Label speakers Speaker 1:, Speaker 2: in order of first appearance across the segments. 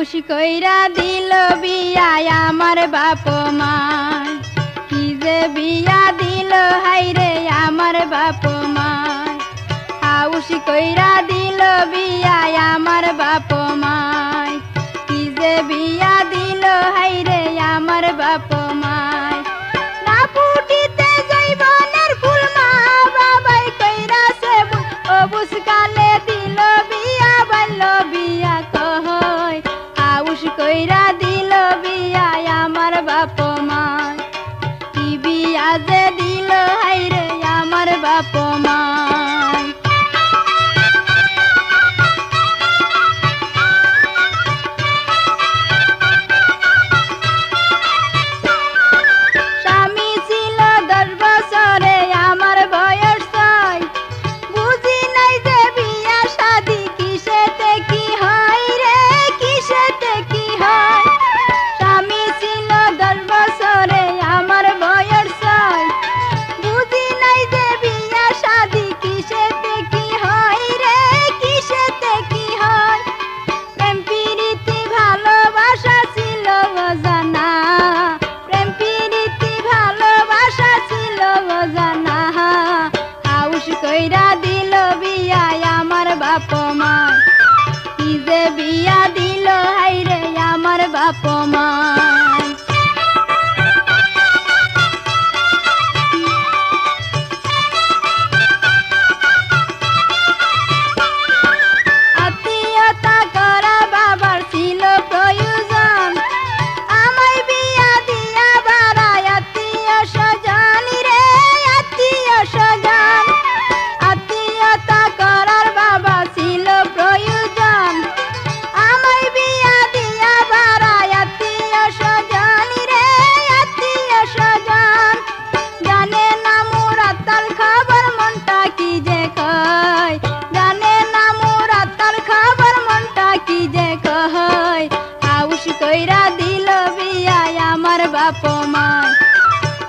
Speaker 1: House কইরা দিল বিয়া আমার বাপ মায়, কি যে বিয়া দিল হাইরে আমার বাপ মায়। হাউস কইরা দিল বিয়া আমার বাপ মায়, কি যে বিয়া দিল হাইরে আমার বাপ মায়। না ফুটিতে জৈবনের ফুল মা বাবাই কইরাছে অবুস কালে দিল বিয়া বাল্য বিয়া কয়। হাউস কইরা দিল বিয়া আমার বাপ মায়, কি বিয়া যে দিল হাইরে আমার বাপ মায়। স্বামী ছিল 10 বছরে আমার বয়স 6, বুঝি নাই যে বিয়া শাদি কিসেতে কি হয় রে, কিসেতে কি হয়। স্বামী ছিল 10 বছরে আমার বয়স 6, বুঝি নাই যে বিয়া শাদি কিসেতে কি হয় রে, কিসেতে কি হয়। প্রেম প্রীতি ভালোবাসা ছিল অজানা, প্রেম প্রীতি ভালোবাসা ছিল অজানা। হাউস কইরা দিল বিয়া আমার বাপ মায়, কি যে বিয়া দিল হাইরে আমার বাপ মায়। আত্মীয়তা করা বাবার ছিল প্রয়োজন, আমায় বিয়া দিয়া বাড়ায় আত্মীয় স্বজন রে, আত্মীয় স্বজন। আত্মীয়তা করার বাবা ছিল প্রয়োজন, আমায় বিয়া দিয়া বাড়ায় আত্মীয় স্বজন রে, আত্মীয় স্বজন। জানে না মোর আত্মার খবর মনটা কি যে কয়, জানে না মোর আত্মার খবর মনটা কি যে কয়। হাউস কইরা দিল বিয়া আমার বাপ মায়,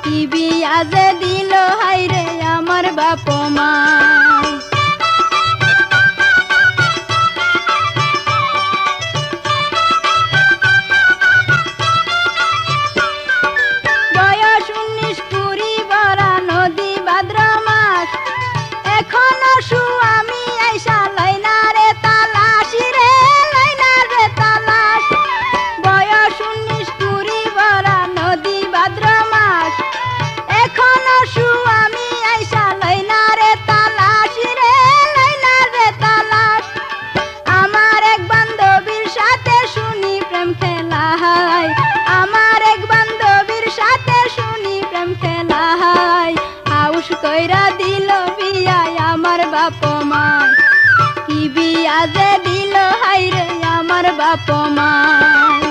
Speaker 1: কি বিয়া যে দিল হাইরে আমার বাপ মায়। বয়স 19 কুড়ি বরা নদী ভাদ্র মাস, এখনো স্বামী আইসা লাইনা রে তালাশ রে, লাইনা রে তালাশ। বয়স 19 কুড়ি বরা নদী ভাদ্র মাস, এখনো স্বামী আইসা লাইনা রে তালাশ রে, লাইনা রে তালাশ। আমার এক বান্ধবীর সাথে শুনি প্রেম খেলা হয়, আমার এক বান্ধবীর সাথে শুনি প্রেম খেলা হয়। হাউস কইরা দিল বিয়া আমার বাপ মায়, কি বিয়া যে দিল হাইরে আমার বাপ মায়।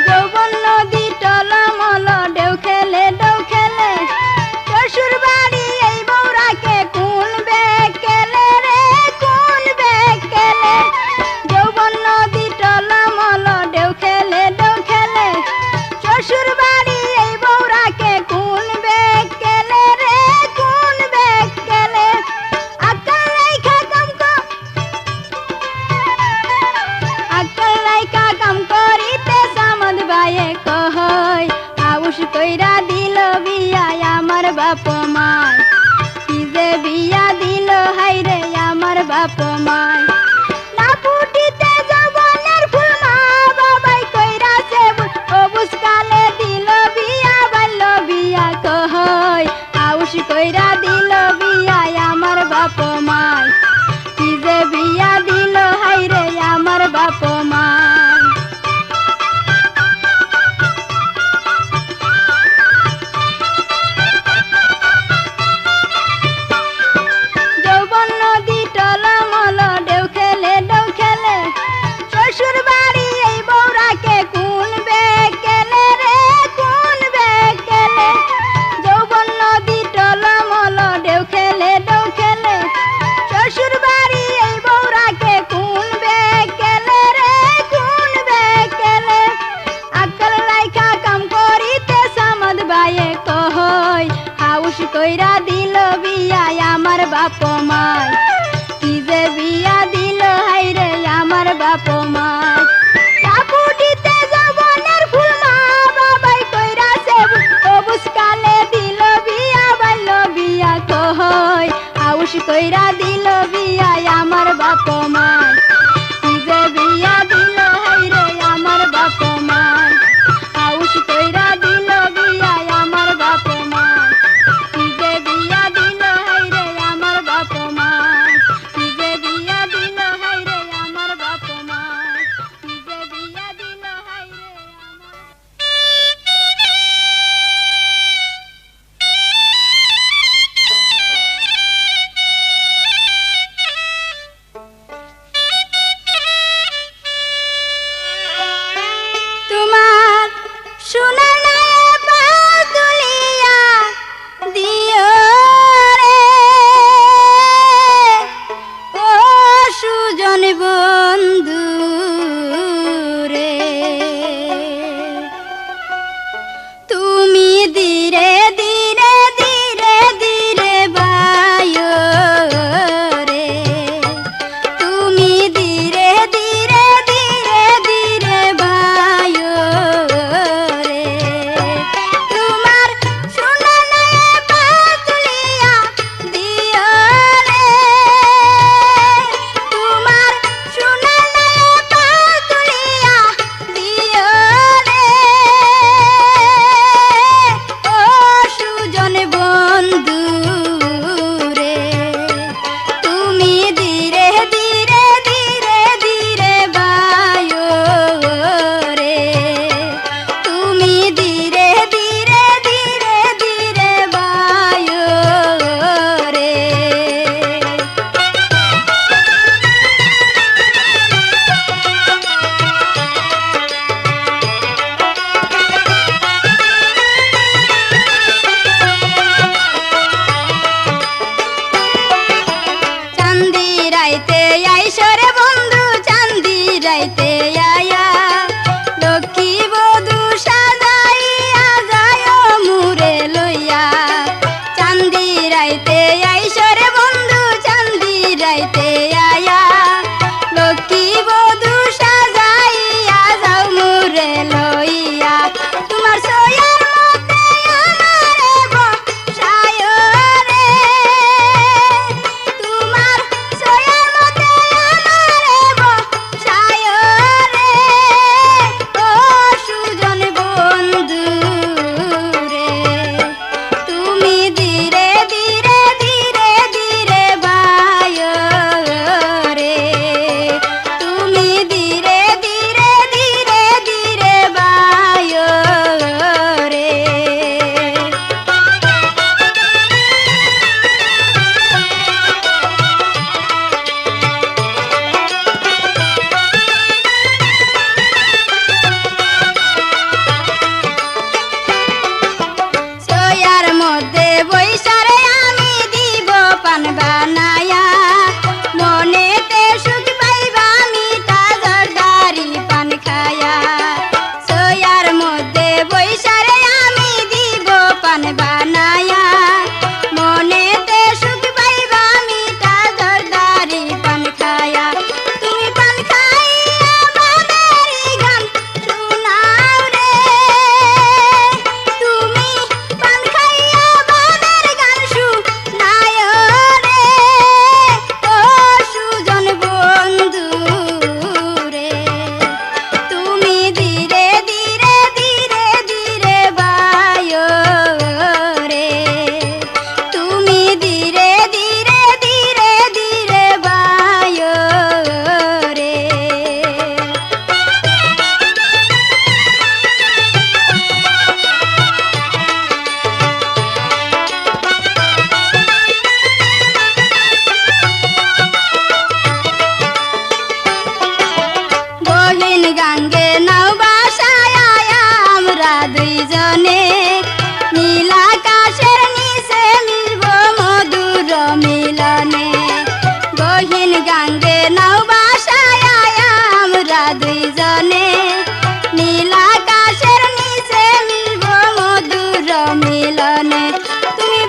Speaker 1: যৌবন নদী টলমল ঢেউ খেলে ঢেউ খেলে, শ্বশুর বাড়ি এই বউরাকে কোন বেকেলে রে, কোন বেকেলে। যৌবন নদী টলমল ঢেউ খেলে ঢেউ খেলে, শ্বশুর বাড়ি এই বউরাকে কোন বেকেলে রে, কইরা দিল বিয়া আমার বাপ মাই, কি যে বিয়া দিল হাইরে আমার বাপ মাই। কাপুটিতে যৌবনের ফুল মা বাবাই কইরাছে অবুজ কালে দিল বিয়া বাইল বিয়া কই, আউশ কইরা দিল বিয়া আমার বাপ মাই, কি যে বিয়া দিল হাইরে আমার বাপ মাই, আউশ কইরা দিল বিয়া আমার বাপ মাই, কি যে বিয়া দিল হাইরে আমার বাপ মাই, কি যে বিয়া দিল হাইরে আমার বাপ মাই, কি যে বিয়া দিল হাইরে আমার। তোমার সোনা নায়ে পাও তুলিয়া দিও রে ও সুজন বন্ধু রে, তুমি ধীরে ধীরে ধীরে ধীরে বায়ো রে, তুমি ধীরে ধীরে ধীরে ধীরে বায়ো রে, তোমার সোনা নায়ে পাও তুলিয়া দিও রে, তোমার সোনা নায়ে পাও তুলিয়া দিও রে ও সুজন বন্ধু রে, তুমি ধীরে ধীরে ধীরে ধীরে বায়ো রে, তুমি ধীরে ধীরে ধীরে ধীরে বায়ো রে। চান্দি রাইতে আইসরে বন্ধু চান্দি রাইতে আয়া, লক্ষ্মী বধূ সাজাইয়া যায় মুরে লইয়া, চান্দি রাইতে আইসরে বন্ধু চান্দি রাইতে আয়া, লক্ষ্মী বধূ সাজাইয়া যাও মুরে লইয়া, তোমার সয়ার মতে আমারে বসায় রে, তোমার সয়ার মতে আমারে বসায় রে ও সুজন বন্ধু রে, তুমি ধীরে ধীরে ধীরে ধীরে বায়ো রে, তুমি ধীরে ধীরে ধীরে ধীরে বায়ো রে। সয়ার মধ্যে বৈশারে আমি দিব পান বানায়া, মনেতে সুখ পাইবা মিঠা জর্দারি পান খায়া, সয়ার মধ্যে বৈশারে আমি দিব পান বানায়া, মনেতে সুখ পাইবা মিঠা জর্দারি পান খায়া, তুমি পান খাইয়া বাদারি গান শুনাও রে, তুমি পান খাইয়া বাদার গান শুনায় রে ও সুজন বন্ধু রে, তুমি ধীরে ধীরে ধীরে ধীরে বায়ো রে, তুমি ধীরে ধীরে ধীরে ধীরে বায়ো রে। বহিন গাঙ্গে নাও বাসায় আমরা দুইজনে, নীল আকাশের নিচে মিলব মধুর মিলনে, বহিন গাঙ্গে নাও বাসায় আমরা দুইজনে, নীল আকাশের নিচে মিলব মধুর মিলনে, তুমি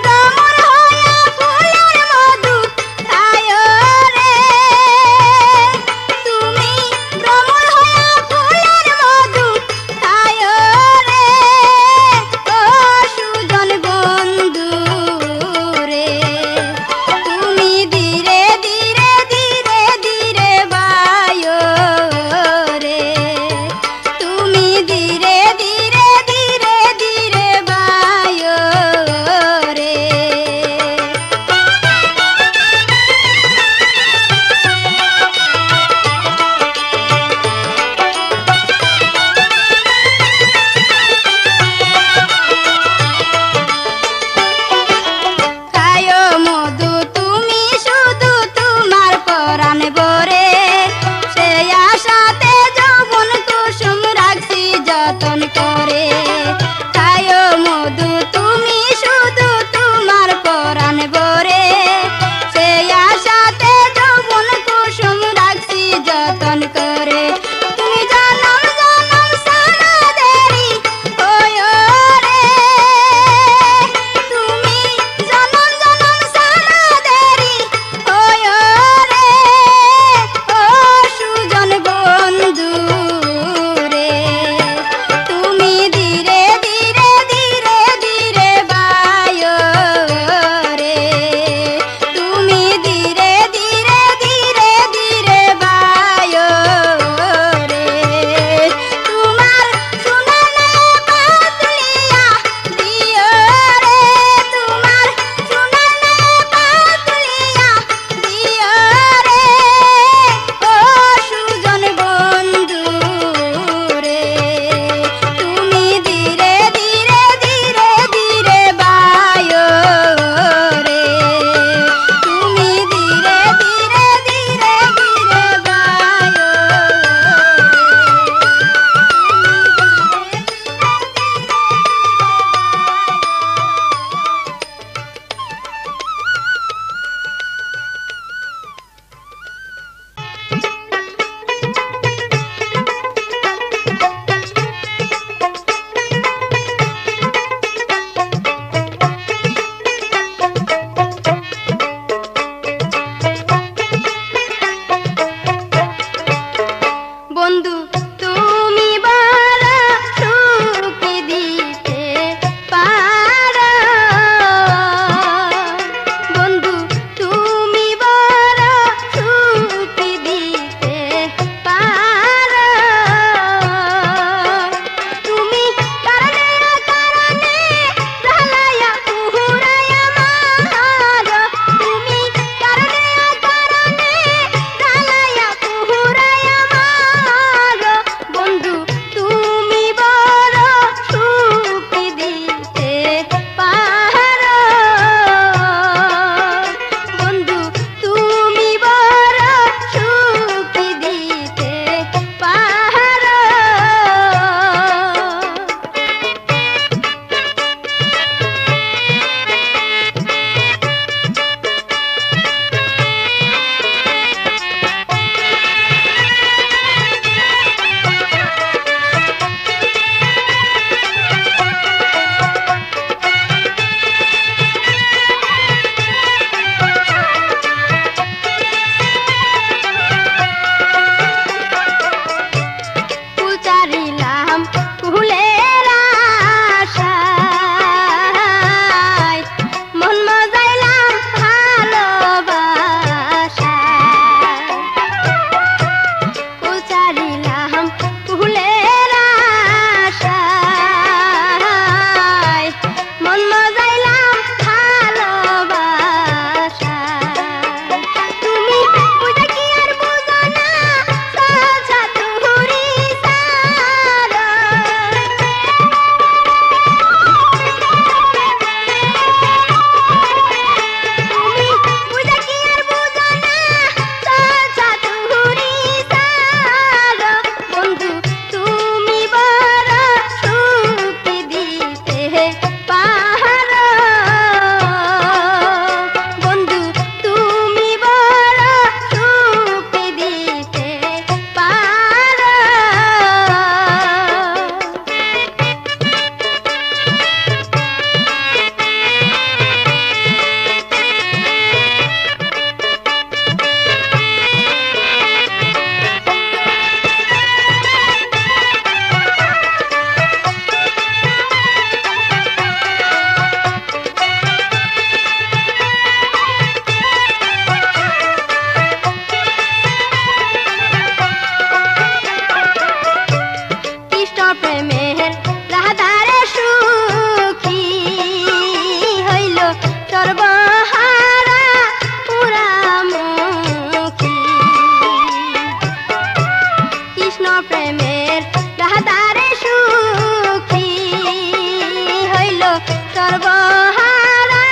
Speaker 1: সর্বহারা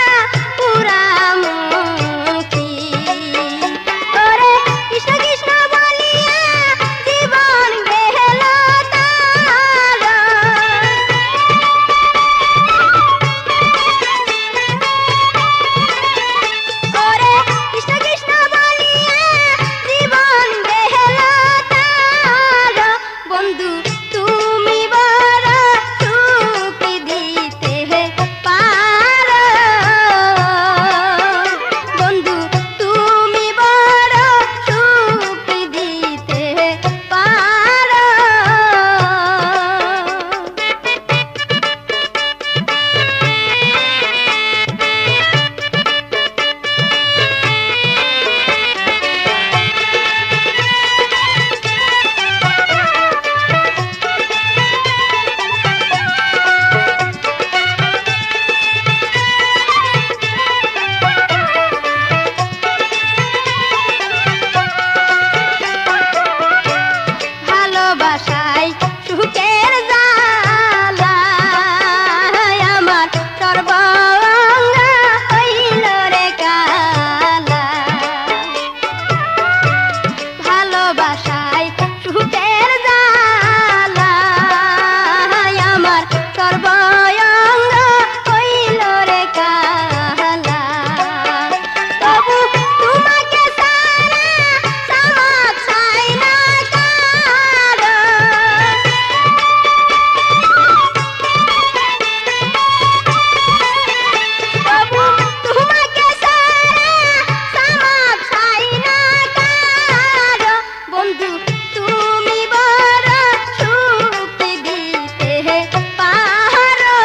Speaker 1: পুরামুখী ওরে কৃষ্ণ কৃষ্ণ বলিয়া জীবন গেল তার ওরে কৃষ্ণ কৃষ্ণ বলিয়া জীবন গেল তার বন্ধু তুমি বড় সুখ দিতে পারো বন্ধু তুমি বড় সুখ দিতে পারো ভালোবাসায় সুখের জালা আমার সর্বাঙ্গ হইল রে কালা ভালোবাসায় সুখের জালা আমার সর্বাঙ্গ হইল রে কালা তবু তোমাকে সারা সামাক চাই না কারো তবু তোমাকে সারা সামাক চাই না কারো বন্ধু তুমি বড় সুখ দিতে পারো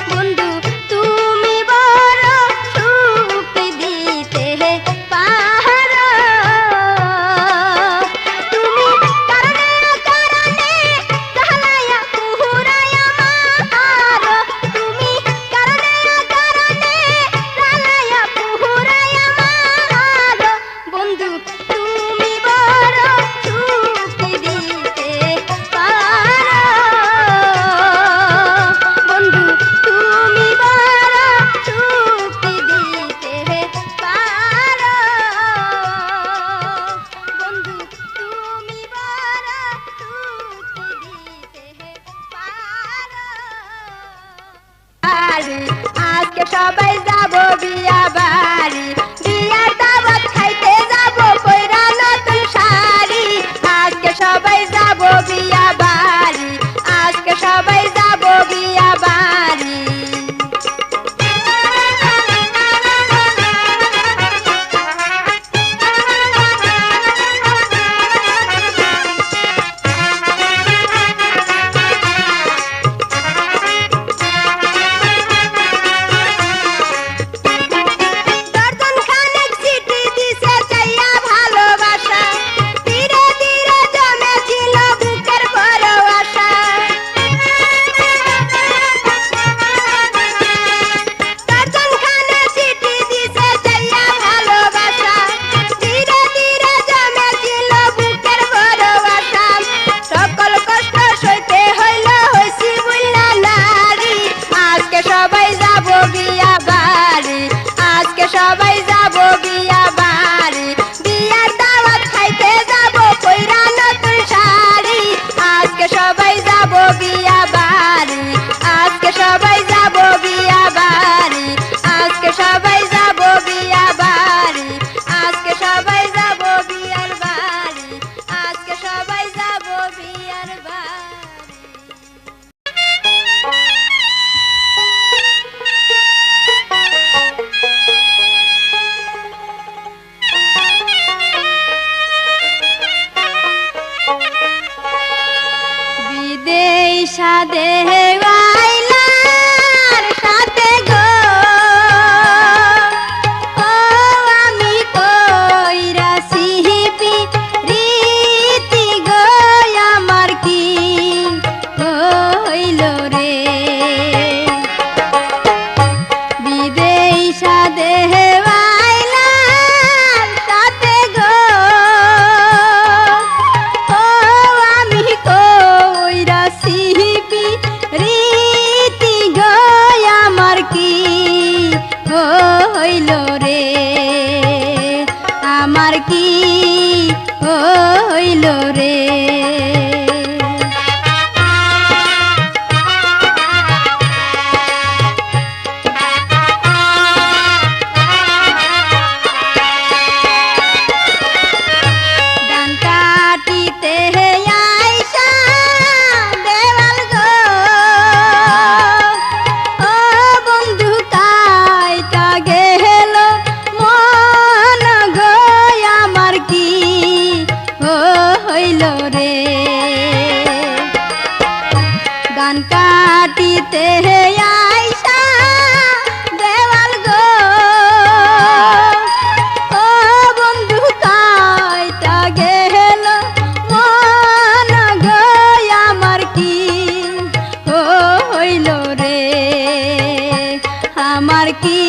Speaker 1: বন্ধু তুমি বড় সুখ দিতে পারো তুমি কারণে কারণে জ্বালায়া পুরায়া মারো তুমি কারণে কারণে জ্বালায়া পুরায়া মারো বন্ধু তুমি বড় সুখ দিতে পারো বন্ধু তুমি বড় সুখ দিতে পারো বন্ধু তুমি বড় সুখ দিতে পারো আজকে সবাই যাব বিয়া বাড়ি বিয়ার দাওয়াত খাইতে যাব পয়রা নতুন শাড়ি আজকে সবাই যাব বিয়া বাড়ি আজকে সবাই যাব বিয়া বাড়ি দর্জন খানেক চিঠি দিছে চাইয়া ভালোবাসা ধীরে ধীরে জমেছিল বুকের বড় আশা দর্জন খানে চিঠি দিছে চাইয়া ভালোবাসা ধীরে ধীরে জমেছিল বুকের বড় আশা সকল কষ্ট সইতে হইল হইছি বুইলা নারী আজকে সবাই যাব বিয়া বাড়ি আজকে সবাই যাব বিয়া বাড়ি বিয়ার দাওয়াত খাইতে যাব পয়রা নতুন শাড়ি আজকে সবাই যাব বিয়া বাড়ি আজকে সবাই যাব বিয়া বাড়ি আজকে সবাই যাব বিয়া বাড়ি আজকে সবাই যাব বিয়ার বাড়ি আজকে সবাই যাব বিয়ার বাড়ি বিদেশা দেওয়াইলার সাথে গো ও আমি কইরাছি রীতি গো আমার কি হইল রে বিদেশা দেওয়াইলার সাথে গো ও আমি কইরাছি ধান কাটিতে আইসা দেওয়াল গো ও বন্ধু কাইটা গেল মন গো আমার কি হইল রে আমার কি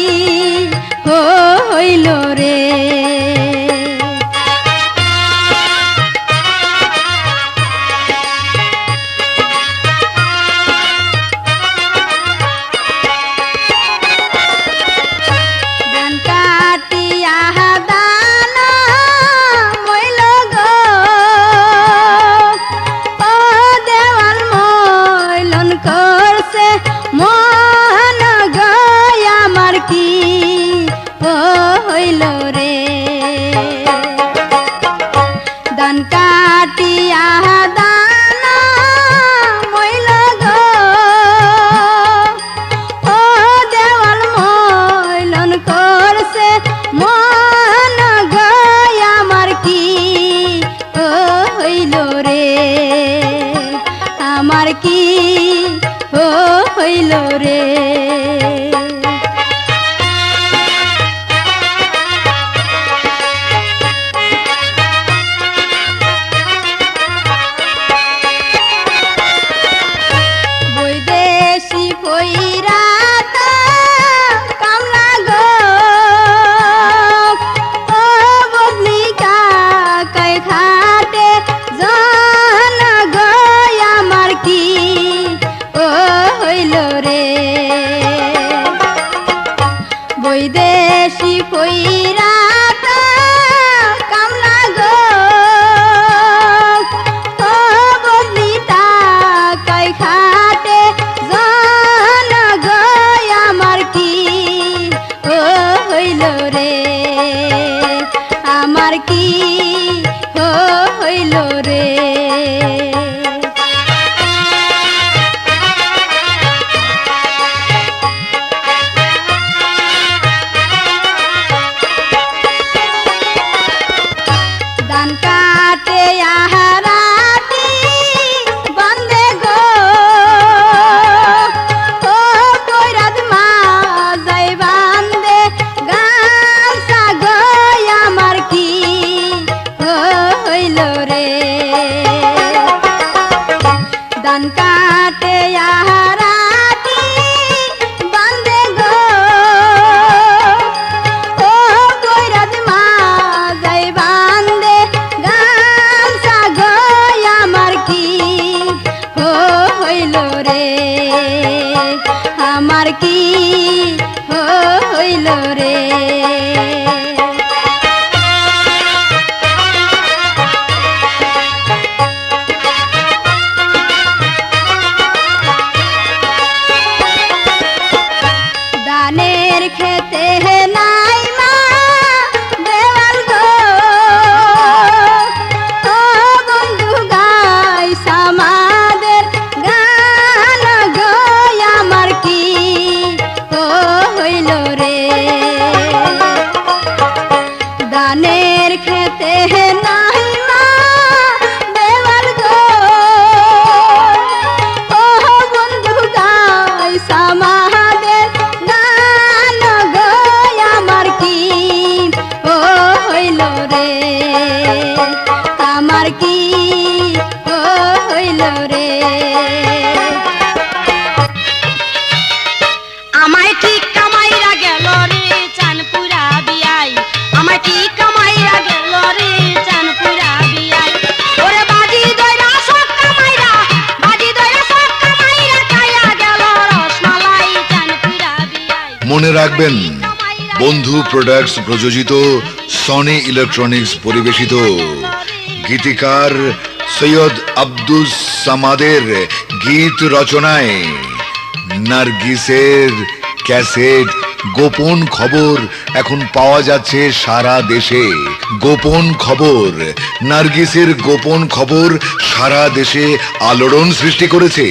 Speaker 1: হইল রে ধান কাটিয়া দানা মইল গো ও দেওয়াল মইলন করছে মন গো আমার কি হইল রে আমার কি হইল রে বৈদেশি কইরাত কামলা গো ও বদলিতা কই খাটে জন গো আমার কি হইল রে আমার কি হইল রে ধান কাটে আহারাতি বান্দে গো ও কইরাত মা যাই বান্দে গামছা গো আমার কি হইল রে আমার কি হইল রে খেতে নাই মা দেওয়াল গো ও বন্ধু গাইস আমাদের গান গো আমার কি হইল রে দানের খেতে নাই মা দেওয়াল গো ও বন্ধু গাইস আমাদের আমার কি হইল রে
Speaker 2: আমায় ঠিক কামাইরা গেল রে চানপুরা বিয়াই আমায় ঠিক কামাইরা গেল রে চানপুরা বিয়াই ওরে বাজি দইরা সব কামাইরা খাইয়া গেল রসমালাই চানপুরা বিয়াই
Speaker 3: মনে রাখবেন বন্ধু প্রোডাক্টস প্রযোজিত সনি ইলেকট্রনিক্স পরিবেশিত গীতিকার সৈয়দ আব্দুস সামাদের গীত রচনায় নার্গিসের ক্যাসেট গোপন খবর এখন পাওয়া যাচ্ছে সারা দেশে। গোপন খবর, নার্গিসের গোপন খবর সারা দেশে আলোড়ন সৃষ্টি করেছে।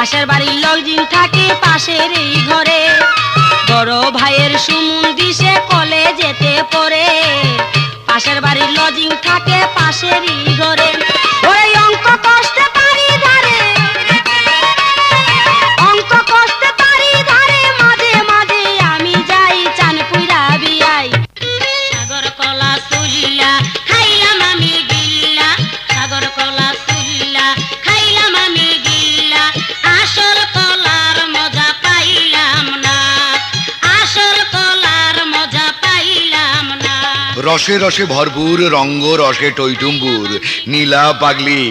Speaker 2: পাশের বাড়ির লোকজন থাকে পাশের এই ঘরে বড় ভাইয়ের সুমুন্দি সে কলেজেতে পড়ে পাশের বাড়ির লজিং থাকে পাশেরই ঘরে ওই অঙ্ক কষ্টে পারি ধারে অঙ্ক কষ্টে পারি ধারে মাঝে মাঝে আমি যাই চানপুরা বিয়াই সাগর কলা সুল্লা খাইলাম আমি গিল্লা সাগর কলা সুল্লা খাইলাম আমি গিল্লা আসল কলার মজা পাইলাম না আসল কলার মজা পাইলাম না
Speaker 3: রসে রসে ভরপুর রঙ্গ রসে টইটুম্বুর নীলা পাগলি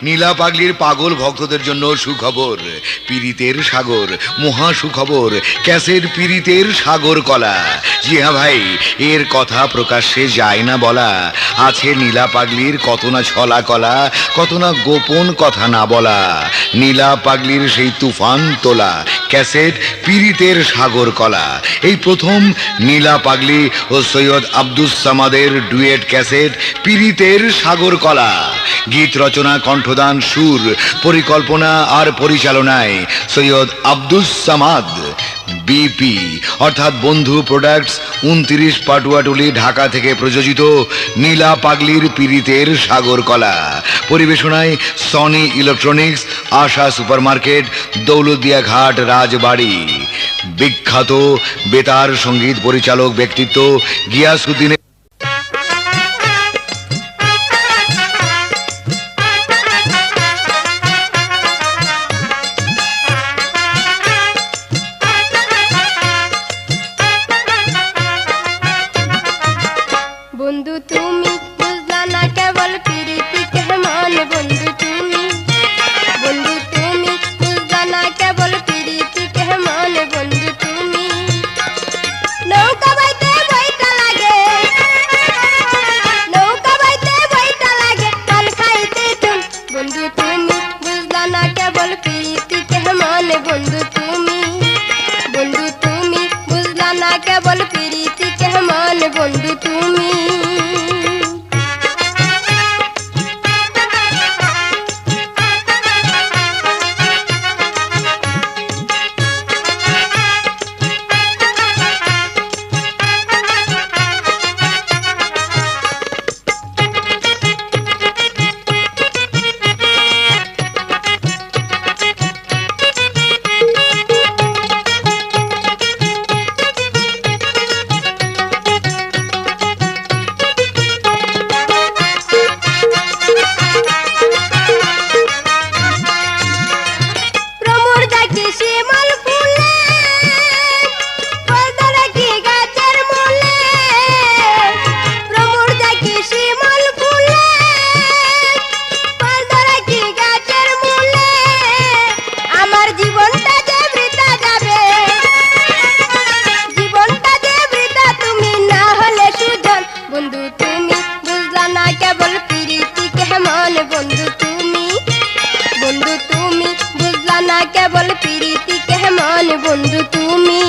Speaker 3: নীলা পাগলির পাগল ভক্তদের জন্য সুখবর পীড়িতের সাগর মহা সুখবর ক্যাসেট পীড়িতের সাগর কলা জি হ্যাঁ ভাই এর কথা প্রকাশ্যে যায় না বলা আছে নীলা পাগলির কত না ছলা কলা কত না গোপন কথা না বলা নীলা পাগলির সেই তুফান তোলা ক্যাসেট পীড়িতের সাগর কলা এই প্রথম নীলা পাগলি ও সৈয়দ আব্দুস সামাদের ডুয়েট ক্যাসেট পীড়িতের সাগর কলা গীত রচনা কণ্ঠদান সুর পরিকল্পনা আর পরিচালনায় সৈয়দ আব্দুস সামাদ বিপি অর্থাৎ বন্ধু প্রোডাক্টস 29 পাটুয়াটুলি ঢাকা থেকে প্রযোজিত নীলা পাগলির পীড়িতের সাগর কলা পরিবেশনায় সনি ইলেকট্রনিক্স আশা সুপারমার্কেট দৌলতদিয়া ঘাট রাজবাড়ি বিখ্যাত বেতার সঙ্গীত পরিচালক ব্যক্তিত্ব গিয়াসউদ্দিনের
Speaker 1: বন্ধু তুমি বুঝলা না কেবল প্রীতি কেমন বন্ধু তুমি বুঝলা না কেবল প্রীতি কেমন বন্ধু তুমি নৌকা বাইতে বইটা লাগে পান খাইতে তুমি বন্ধু তুমি বুঝলা না কেবল প্রীতি কেমন বন্ধু তুমি বুঝলা না কেবল প্রীতি কেমন বন্ধু তুমি কেবল প্রীতি কেমন বন্ধু তুমি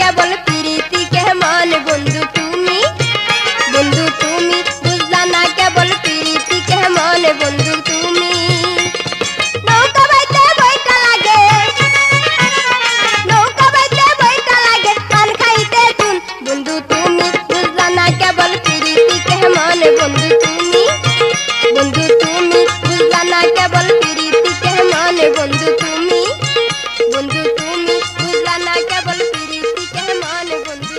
Speaker 1: কেবল প্রীতি কেমন বন্ধু তুমি বুঝলা না কেবল প্রীতি কেমন বন্ধু তুমি নৌকা বাইতে বইটা লাগে পান খাইতে তুন বন্ধু তুমি বুঝলা না কেবল প্রীতি কেমন বন্ধু তুমি বুঝলা না কেবল প্রীতি কেমন বন্ধু তুমি বুঝলা না কেবল প্রীতি কেমন বন্ধু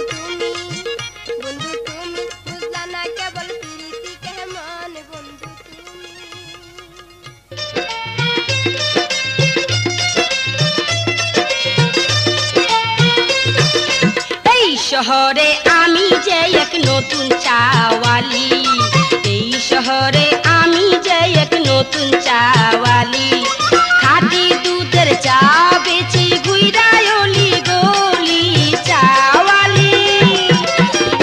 Speaker 1: তুমি বুঝলা না কেবল প্রীতি কেমন বন্ধু তুমি
Speaker 2: এই শহরে আমি যে এক নতুন চাওয়ালি এই শহরে আমি যে এক নতুন চাওয়ালি খাঁটি দুধের চা বেচি গুইরায়লি গলি চাওয়ালি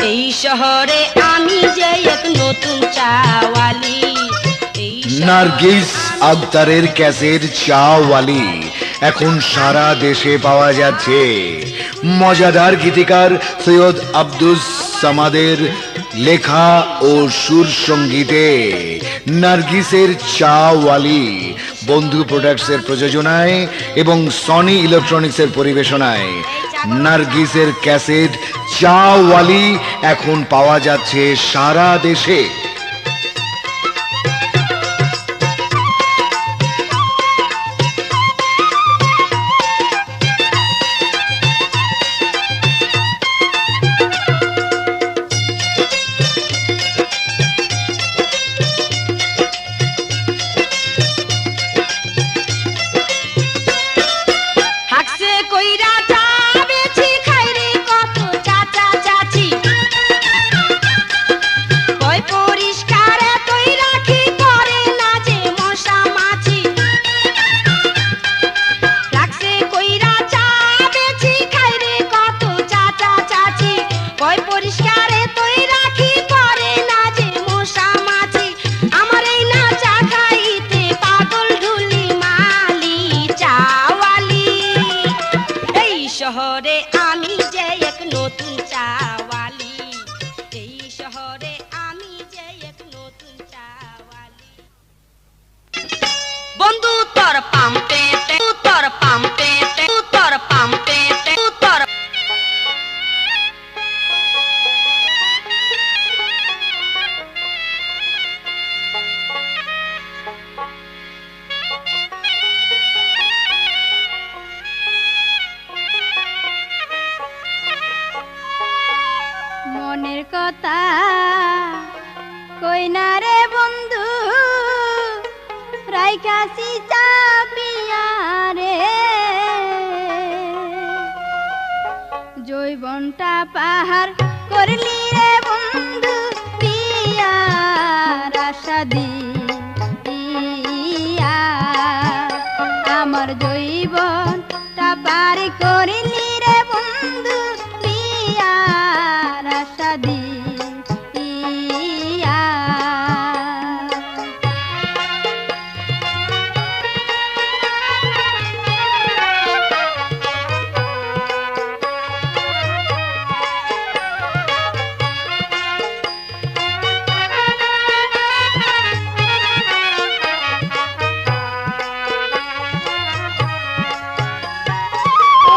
Speaker 2: এই শহরে আমি যে এক নতুন চাওয়ালি
Speaker 3: নার্গিস আক্তারের ক্যাসেট চাওয়ালি এখন সারা দেশে পাওয়া যাচ্ছে। মজাদার গীতিকার সৈয়দ আব্দুস সামাদের লেখা ও সুর সঙ্গীতে নার্গিসের চাওয়ালি বন্ধু প্রোডাক্টসের প্রযোজনায় এবং সনি ইলেকট্রনিক্সের পরিবেশনায় নার্গিসের ক্যাসেট চাওয়ালি এখন পাওয়া যাচ্ছে সারা দেশে।
Speaker 2: শহরে আমি যে এক নতুন চাওয়ালি এই শহরে আমি যে এক নতুন চাওয়ালি বন্ধু তোর পাম্পে তোর পাম্পে তোর পাম্পে তোর
Speaker 1: মনের কথা কই না রে বন্ধু রাইখাছি চাপিয়া রে জৈবনটা পাহাড় করলি রে বন্ধু পিয়ার আশা দিয়া আমার জৈবনটা পার করলি রে বন্ধু পিয়ার আশা দিয়া ও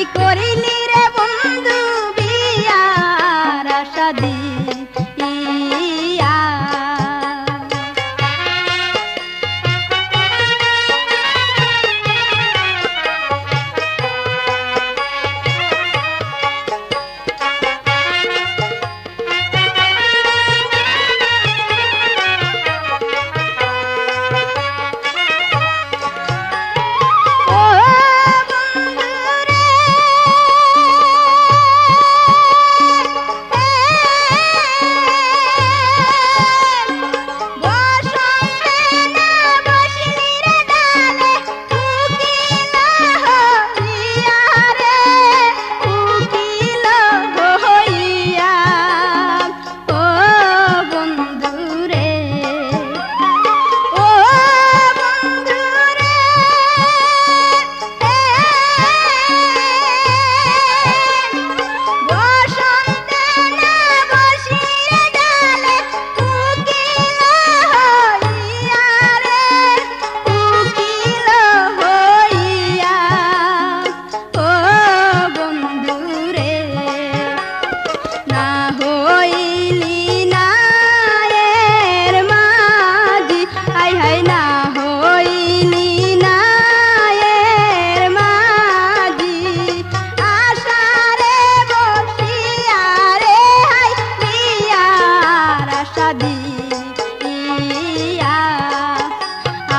Speaker 1: পারি করিলি রে বন্ধু বিয়ার আশা দিয়া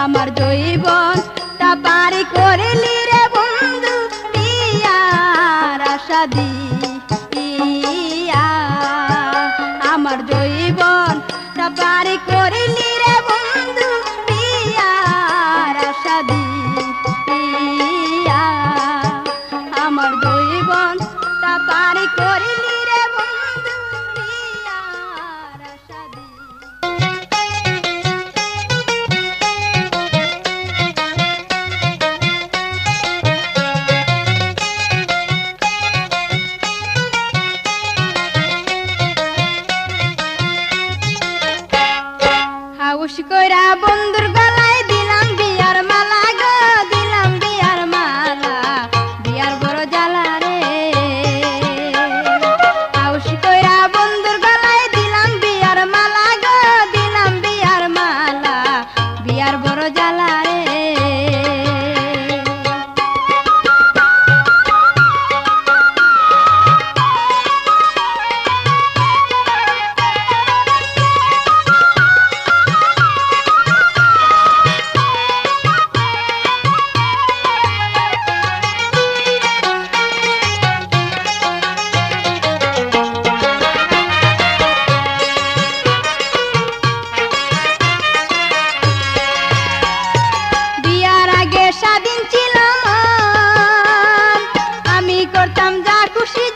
Speaker 1: আমার জৈবনটা পারি করিলি রে বন্ধু বিয়ার আশা দিয়া আমার জৈবনটা পারি করিলি রে বন্ধু বিয়ার আশা দিয়া আমার জৈবনটা পারি করিলি রে বন্ধু বিয়ার আশা হাউস কইরা বন্ধুর গলায় দিলাম বিয়ার মালা গো দিলাম বিয়ার মালা বিয়ার বড় জ্বালা রে হাউস কইরা বন্ধুর গলায় দিলাম বিয়ার মালা গো দিলাম বিয়ার মালা বিয়ার বড় জ্বালা রে স্বাধীন ছিলাম আমি করতাম যা খুশি